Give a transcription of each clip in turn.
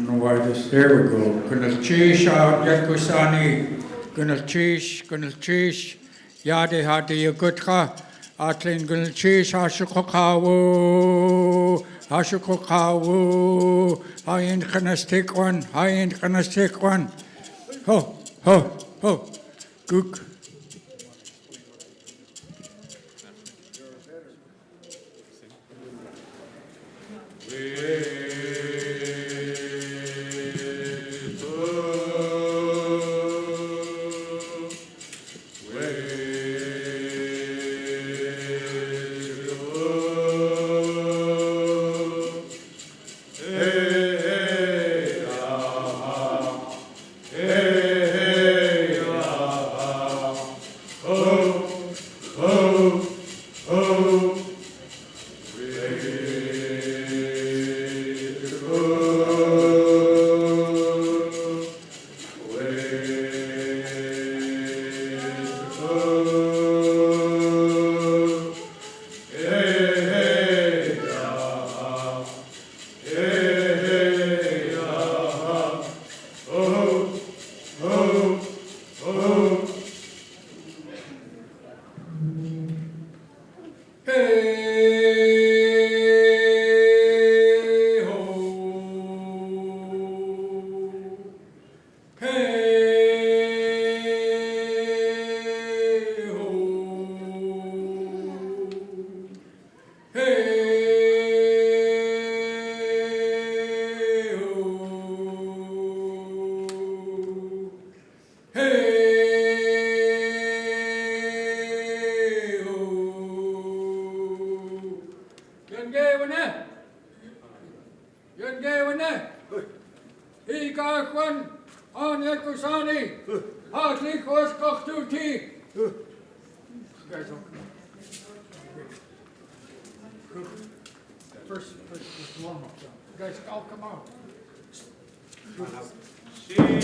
There we go. Kunal Chish out Yakusani. Kunal Chish. Yadi Hadi Yagutka. Atlin Kunal Chish Hashukokawu. Hayin Kanastik one. Ho. Gook. First warm up. You guys all come out. Yeah.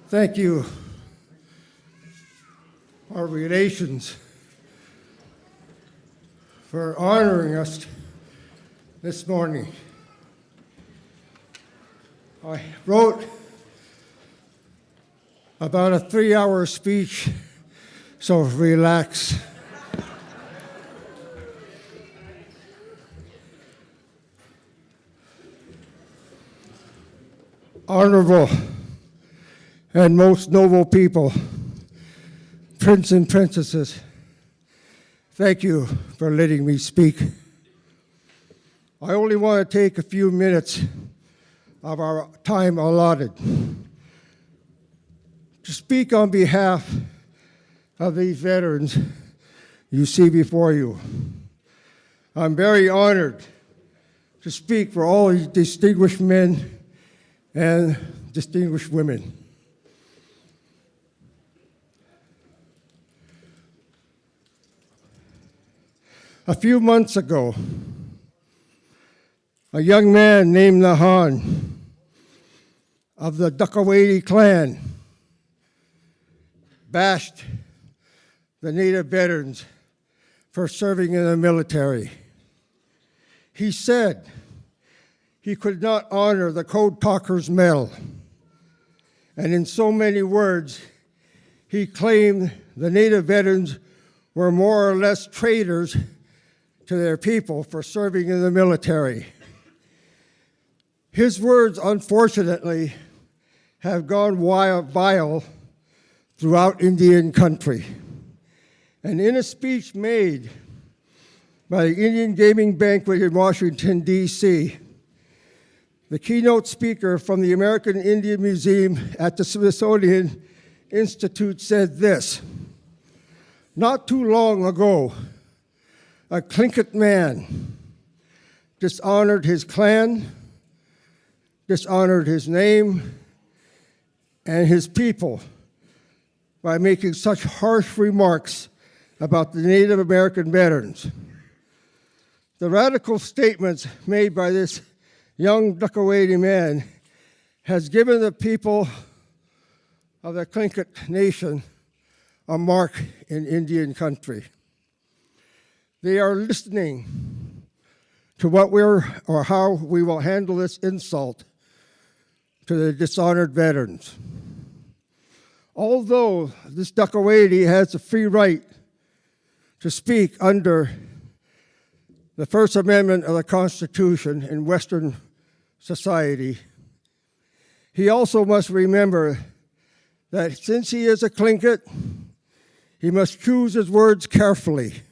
Thank you, our relations, for honoring us this morning. I wrote about a 3-hour speech, so relax. Honorable and most noble people, prince and princesses, thank you for letting me speak. I only want to take a few minutes of our time allotted to speak on behalf of these veterans you see before you. I'm very honored to speak for all these distinguished men and distinguished women. A few months ago, a young man named Nahan of the Duckaway clan bashed the Native veterans for serving in the military. He said he could not honor the Code Talkers Medal, and in so many words, he claimed the Native veterans were more or less traitors to their people for serving in the military. His words, unfortunately, have gone vile throughout Indian country. And in a speech made by the Indian Gaming Banquet in Washington, D.C., the keynote speaker from the American Indian Museum at the Smithsonian Institute said this: "Not too long ago, a Tlingit man dishonored his clan, dishonored his name, and his people by making such harsh remarks about the Native American veterans. The radical statements made by this young Duckaway man has given the people of the Tlingit nation a mark in Indian country. They are listening to how we will handle this insult to the dishonored veterans. Although this Duckaway has a free right to speak under the First Amendment of the Constitution in Western society, he also must remember that since he is a Tlingit, He must choose his words carefully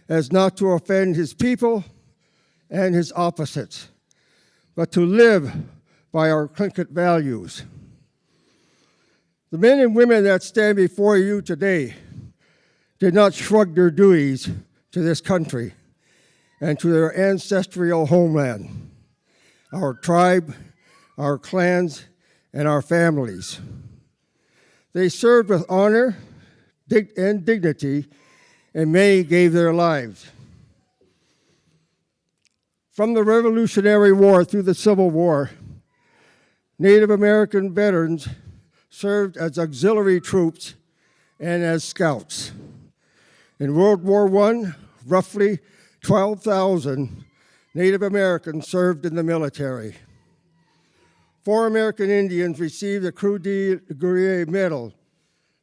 as not to offend his people and his opposites, but to live by our Tlingit values. The men and women that stand before you today did not shrug their duties to this country and to their ancestral homeland, our tribe, our clans, and our families. They served with honor and dignity, and many gave their lives. From the Revolutionary War through the Civil War, Native American veterans served as auxiliary troops and as scouts. In World War I, roughly 12,000 Native Americans served in the military. 4 American Indians received the Croix de Guerre Medal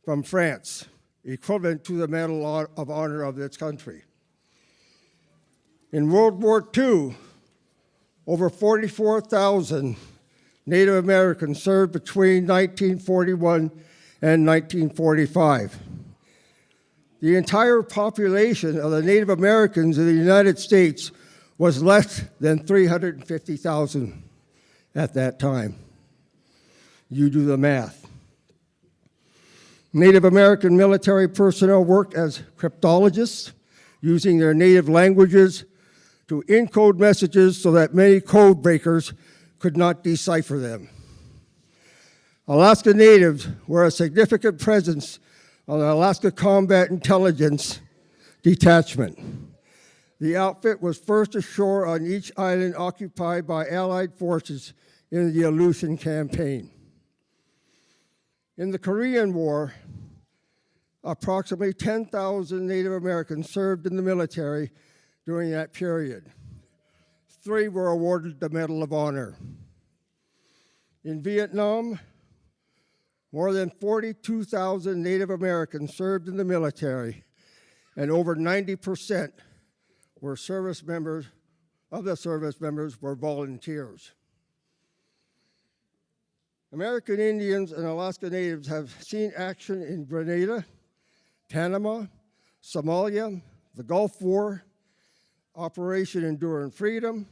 from France, equivalent to the Medal of Honor of this country. In World War II, over 44,000 Native Americans served between 1941 and 1945. The entire population of the Native Americans in the United States was less than 350,000 at that time. You do the math. Native American military personnel worked as cryptologists, using their native languages to encode messages so that many code breakers could not decipher them. Alaska Natives were a significant presence on the Alaska Combat Intelligence Detachment. The outfit was first ashore on each island occupied by Allied forces in the Aleutian Campaign. In the Korean War, approximately 10,000 Native Americans served in the military during that period. 3 were awarded the Medal of Honor. In Vietnam, more than 42,000 Native Americans served in the military, and over 90% were service members were volunteers. American Indians and Alaska Natives have seen action in Grenada, Panama, Somalia, the Gulf War, Operation Enduring Freedom,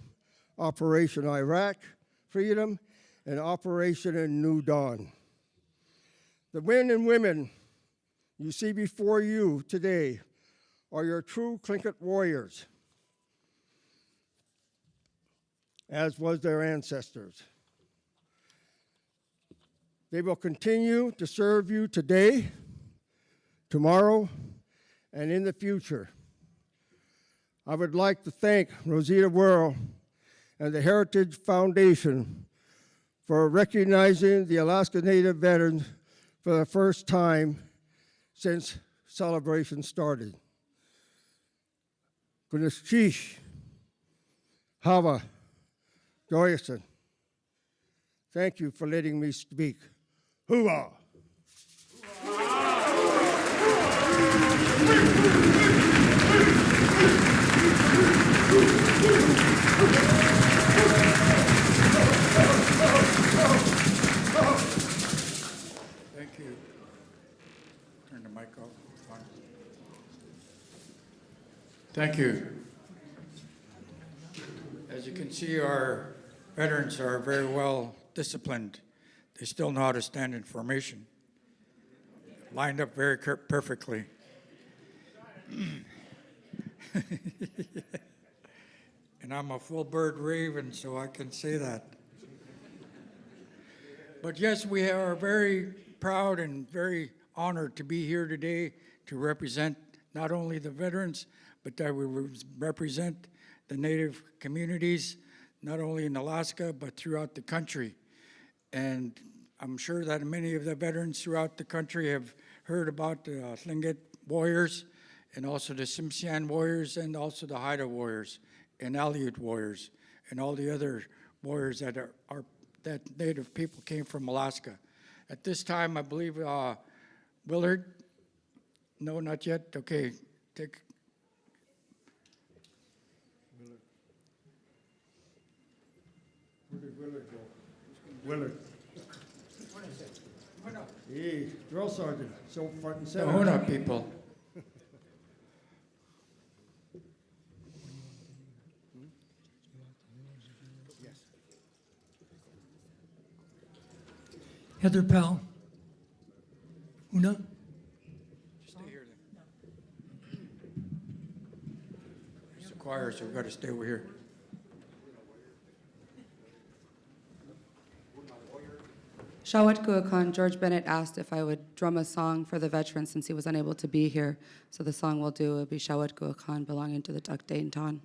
Operation Iraq Freedom, and Operation New Dawn. The men and women you see before you today are your true Tlingit warriors, as was their ancestors. They will continue to serve you today, tomorrow, and in the future. I would like to thank Rosita Worrell and the Heritage Foundation for recognizing the Alaska Native veterans for the first time since celebration started. Kunaschish, Hava, Joyson, thank you for letting me speak. Hoorah! Thank you. Turn the mic off. Thank you. As you can see, our veterans are very well disciplined. They still know how to stand in formation, lined up very perfectly. And I'm a full bird raven, so I can say that. But yes, we are very proud and very honored to be here today to represent not only the veterans, but that we represent the Native communities, not only in Alaska, but throughout the country. And I'm sure that many of the veterans throughout the country have heard about the Tlingit warriors, and also the Tsimshian warriors, and also the Haida warriors, and Aleut warriors, and all the other warriors that that Native people came from Alaska. At this time, I believe Willard. No, not yet. Okay, take. Where did Willard go? Willard. Hey, drill sergeant, so front and The center. Huna people. Heather Powell. Una? Stay here then. It's a choir, so we've got to stay over here. Shawat Guakan, George Bennett asked if I would drum a song for the veteran since he was unable to be here. So the song we'll do will be Shawat Guakan, belonging to the Tuckdane Ton.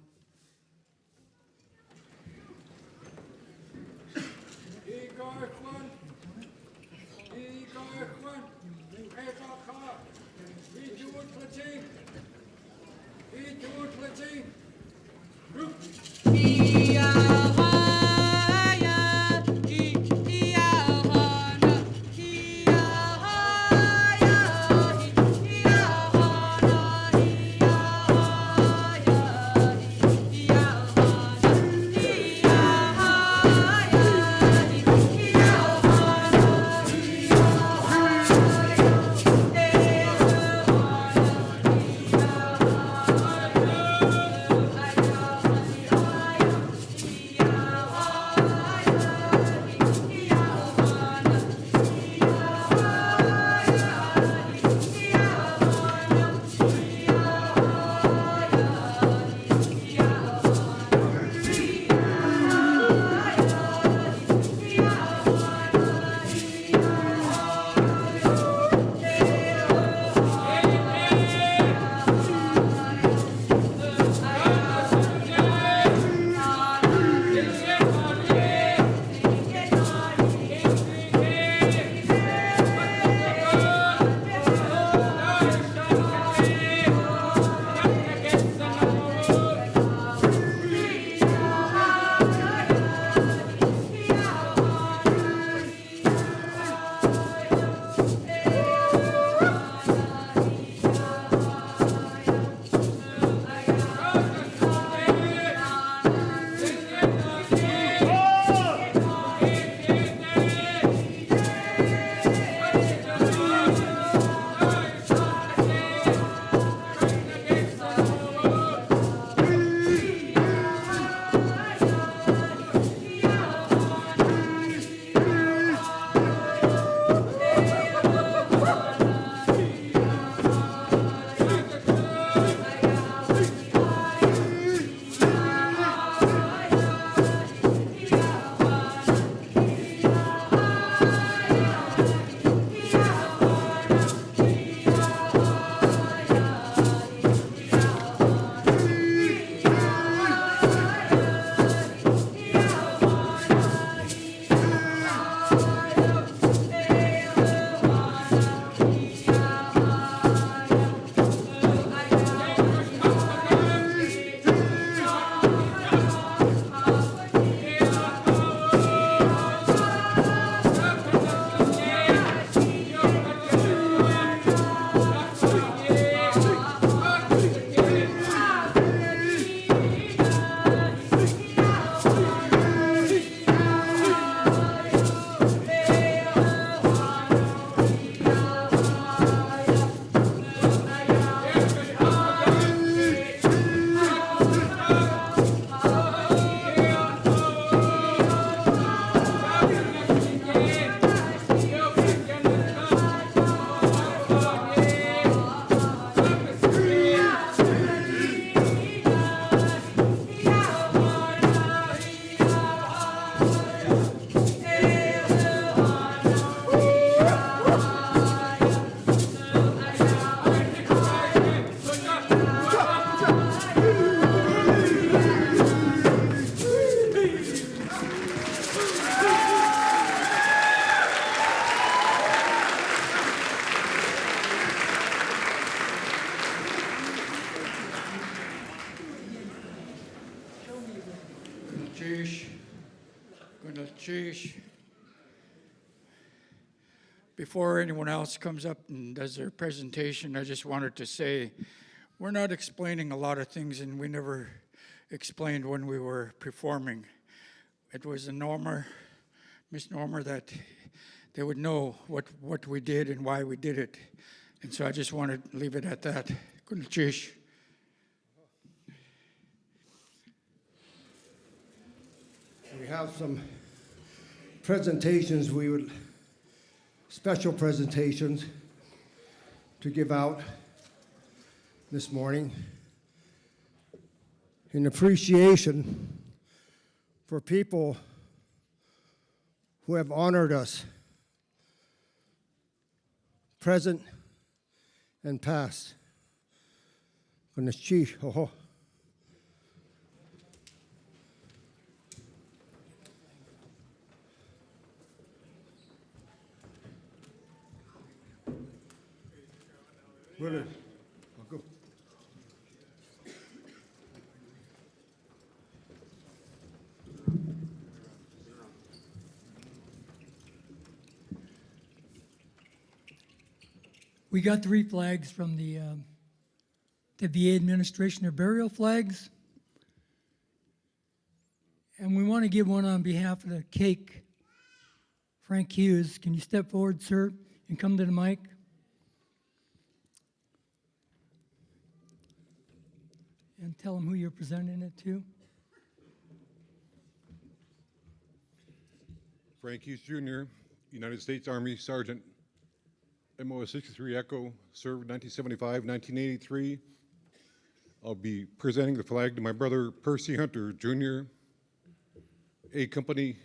Before anyone else comes up and does their presentation, I just wanted to say we're not explaining a lot of things, and we never explained when we were performing. It was a misnomer that they would know what we did and why we did it. And so I just wanted to leave it at that. Kunchish. We have some presentations we would special presentations to give out this morning in appreciation for people who have honored us, present and past. Ho. Willard, I'll go. We got 3 flags from the VA administration, their burial flags. And we want to give one on behalf of the cake. Frank Hughes, can you step forward, sir, and come to the mic? And tell them who you're presenting it to. Frank Hughes Jr., United States Army Sergeant, MOS 63 Echo, served 1975-1983. I'll be presenting the flag to my brother Percy Hunter Jr., A Company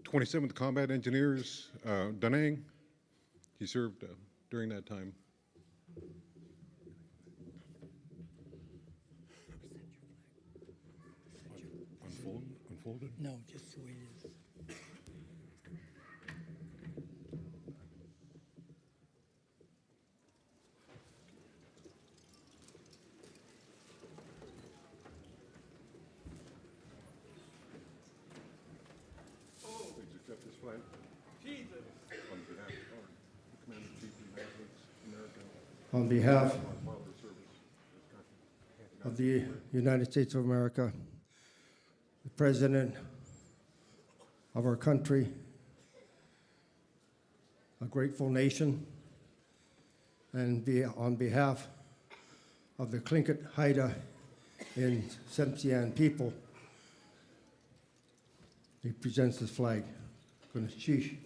27th Combat Engineers, Da Nang. He served during that time. Unfolded? No, just the way it is. Please accept this flag. Jesus. On behalf of the Commander-in-Chief of the United States of America. On behalf My father's service. of the United States of America, the President of our country, a grateful nation, and on behalf of the Tlingit Haida and Tsimshian people, he presents this flag. Sheesh.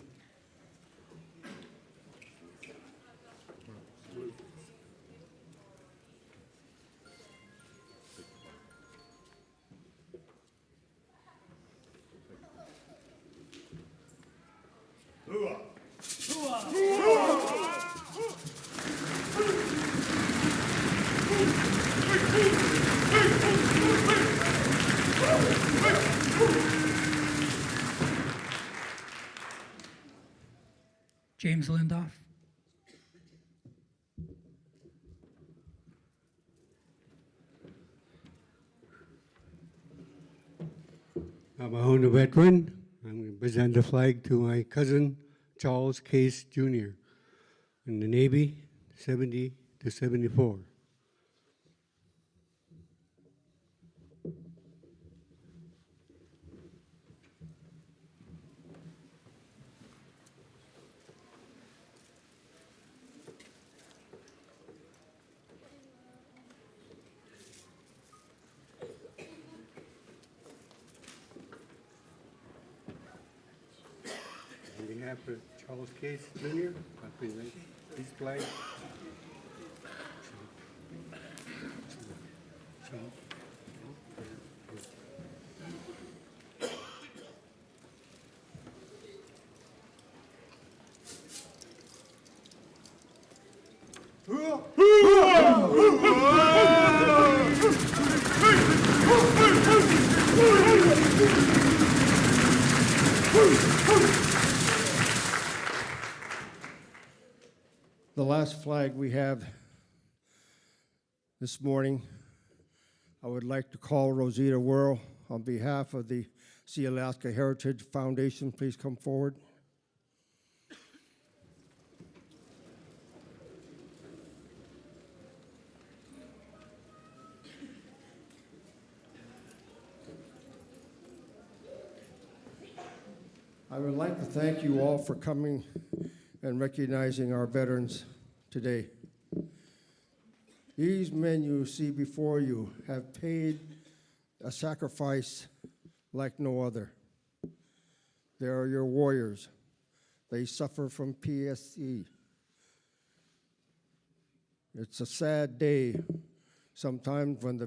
James Lindoff. I'm a Hoona veteran. I'm going to present the flag to my cousin, Charles Case Jr. in the Navy, 70 to 74. On behalf of Charles Case Jr., I present this flag. The last flag we have this morning, I would like to call Rosita Whirl on behalf of the Sealaska Heritage Foundation. Please come forward. I would like to thank you all for coming and recognizing our veterans today. These men you see before you have paid a sacrifice like no other. They are your warriors. they suffer from PSE. It's a sad day sometimes when the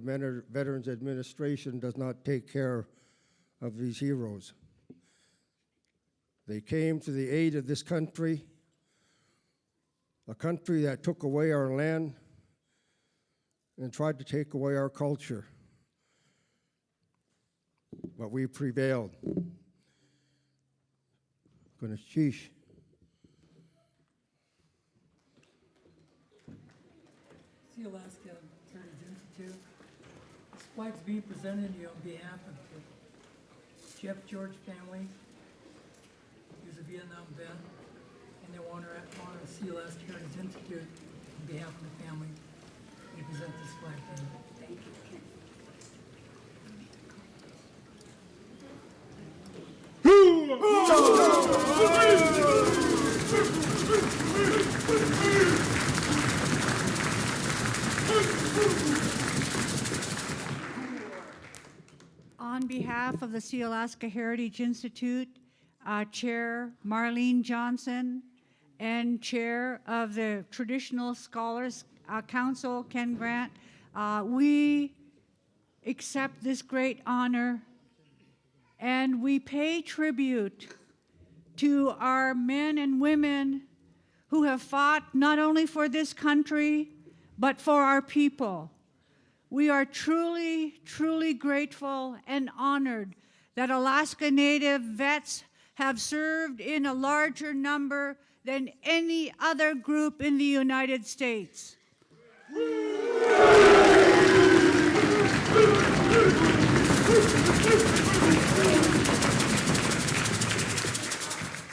Veterans Administration does not take care of these heroes. They came to the aid of this country, a country that took away our land and tried to take away our culture. But we prevailed. Sheesh. Sealaska Heritage Institute. This flag's being presented to you on behalf of the Jeff George family. He was a Vietnam vet, and they want to honor Sealaska Heritage Institute on behalf of the family. They present this flag to you. Thank you. On behalf of the Sealaska Heritage Institute, Chair Marlene Johnson, and Chair of the Traditional Scholars Council, Ken Grant, we accept this great honor and we pay tribute to our men and women who have fought not only for this country, but for our people. We are truly, truly grateful and honored that Alaska Native vets have served in a larger number than any other group in the United States.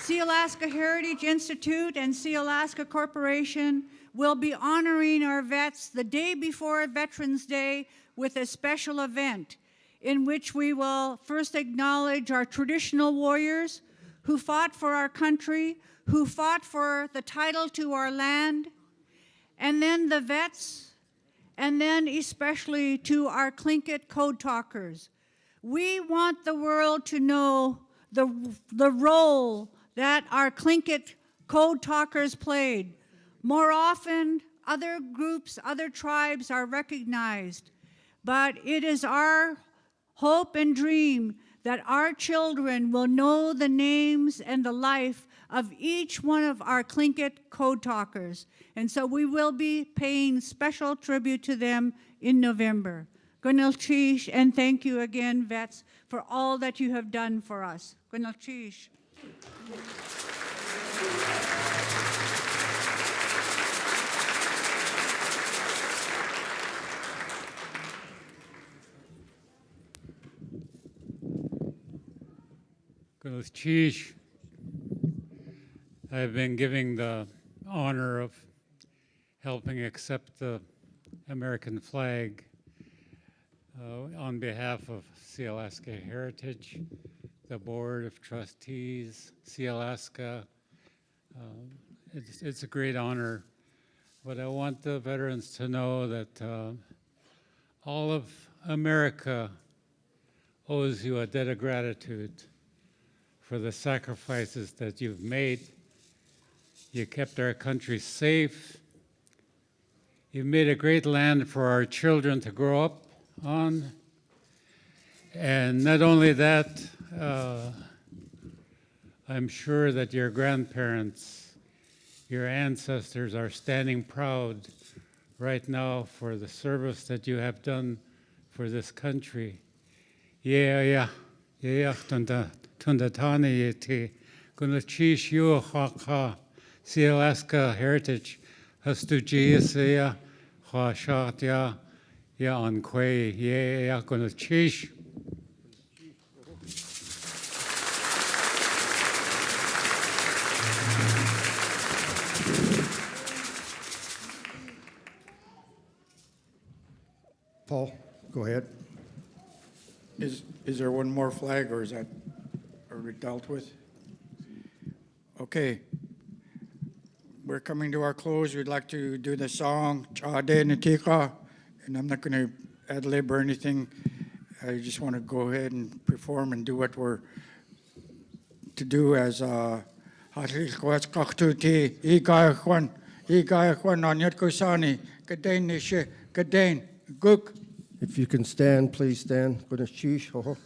Sealaska Heritage Institute and Sealaska Corporation will be honoring our vets the day before Veterans Day with a special event in which we will first acknowledge our traditional warriors who fought for our country, who fought for the title to our land, and then the vets, and then especially to our Tlingit code talkers. We want the world to know the role that our Tlingit code talkers played. More often, other groups, other tribes are recognized, but it is our hope and dream that our children will know the names and the life of each one of our Tlingit code talkers. And so we will be paying special tribute to them in November. Gunalchish, and thank you again, vets, for all that you have done for us. Gunalchish. Chish, I've been giving the honor of helping accept the American flag on behalf of Sealaska Heritage, the Board of Trustees, Sealaska. It's a great honor, but I want the veterans to know that all of America owes you a debt of gratitude for the sacrifices that you've made. You kept our country safe. You've made a great land for our children to grow up on. And not only that, I'm sure that your grandparents, your ancestors are standing proud right now for the service that you have done for this country. Yeah, Tundatani yeti Gunachish yu ha Sealaska Heritage Hastujiya ha shatya ya ankwe ya Gunachish. Paul, go ahead. Is there one more flag, or is that already dealt with? Okay. We're coming to our close. We'd like to do the song Chade Natika, and I'm not going to ad-lib or anything. I just want to go ahead and perform and do what we're to do as Hasil kwas kaktuti, igayakwan on yatkusani, kadain nishe, kadain, guk. If you can stand, please stand. Gonna sheesh, ho ho.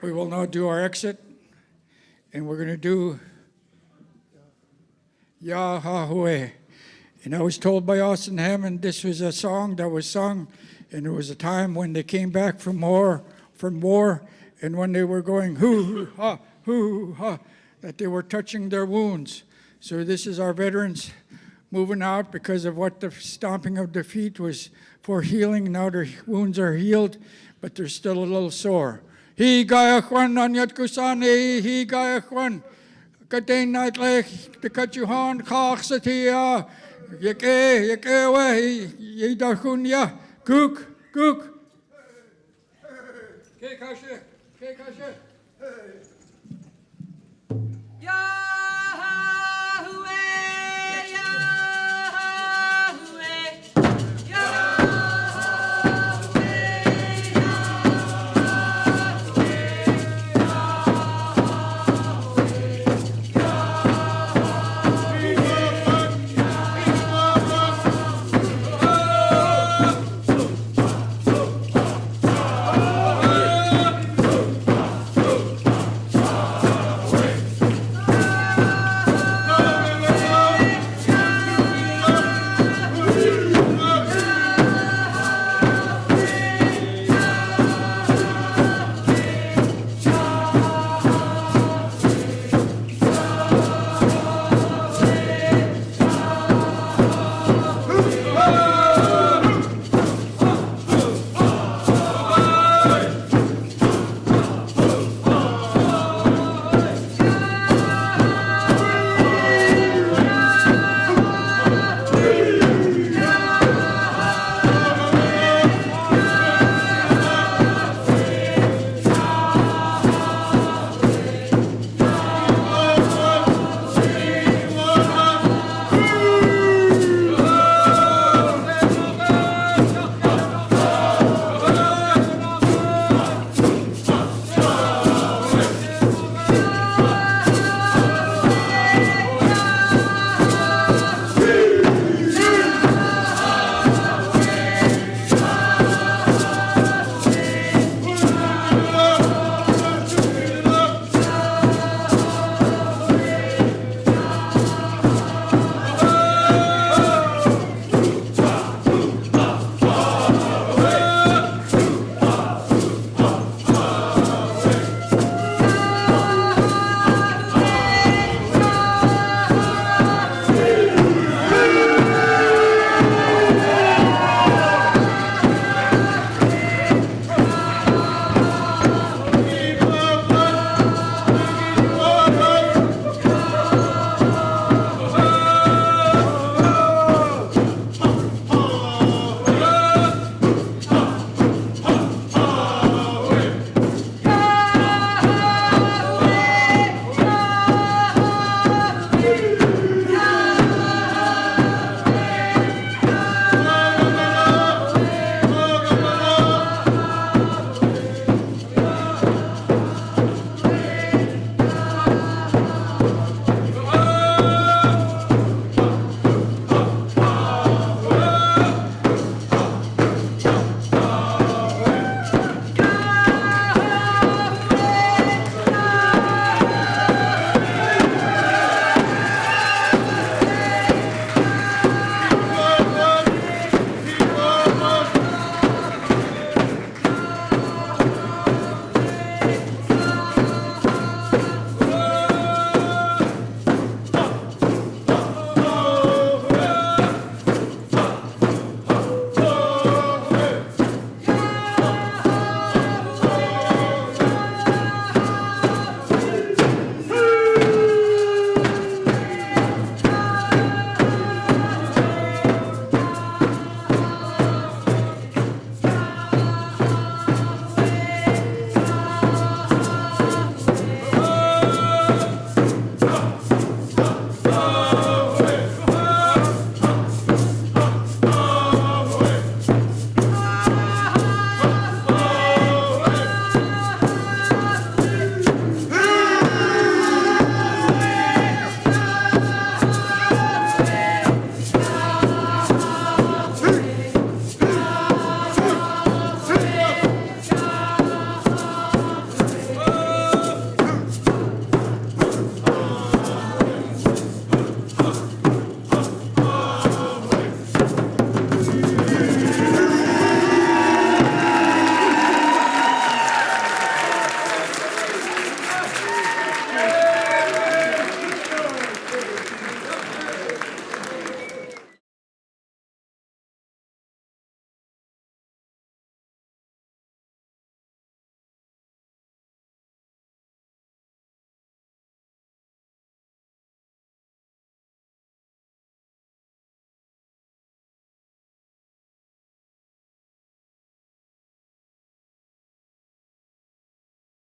We will now do our exit, and we're going to do Yahweh. And I was told by Austin Hammond this was a song that was sung, and it was a time when they came back from war, and when they were going hoo ha, that they were touching their wounds. So this is our veterans moving out because of what the stomping of their feet was for healing. Now their wounds are healed, but they're still a little sore. He gayakwan anyat kusani, he gayakwan. Kadain night lake, the kachuhan kaksatia, yeke we, yidakunya, gook. Kekashe. Yeah!